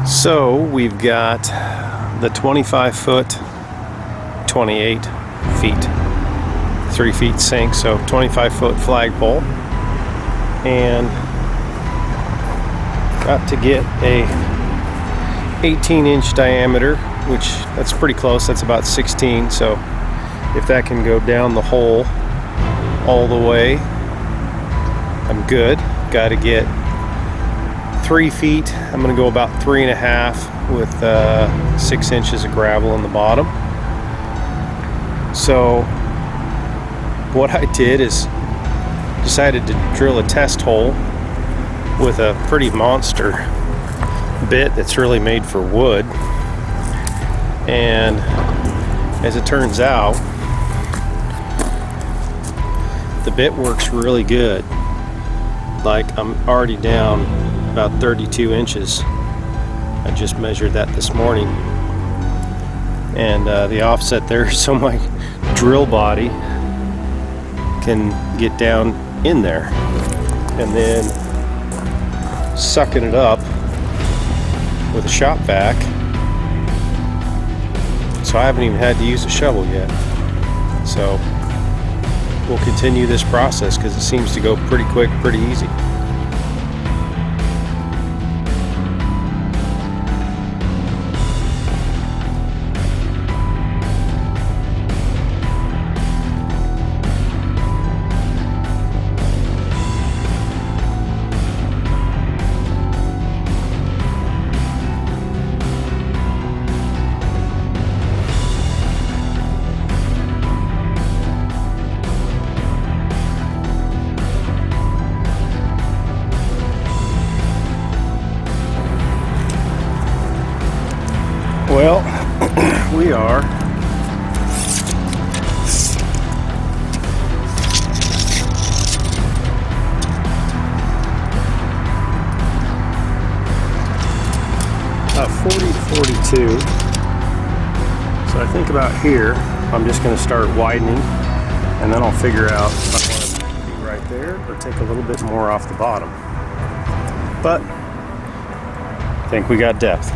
So we've got the 25 foot, 28 feet, 3 feet sink, so 25 foot flagpole, and got to get a 18-inch diameter, which that's pretty close. That's about 16. So if that can go down the hole all the way, I'm good. Got to get 3 feet. I'm going to go about 3.5 with 6 inches of gravel in the bottom. So what I did is decided to drill a test hole with a pretty monster bit that's really made for wood. And as it turns out, the bit works really good. Like, I'm already down about 32 inches. I just measured that this morning, and the offset there, so my drill body can get down in there, and then sucking it up with a shop vac. So I haven't even had to use a shovel yet. So we'll continue this process because it seems to go pretty quick, pretty easy. Well, we are about 40 to 42. So I think about here, I'm just going to start widening, and then I'll figure out if I want to be right there or take a little bit more off the bottom. But I think we got depth.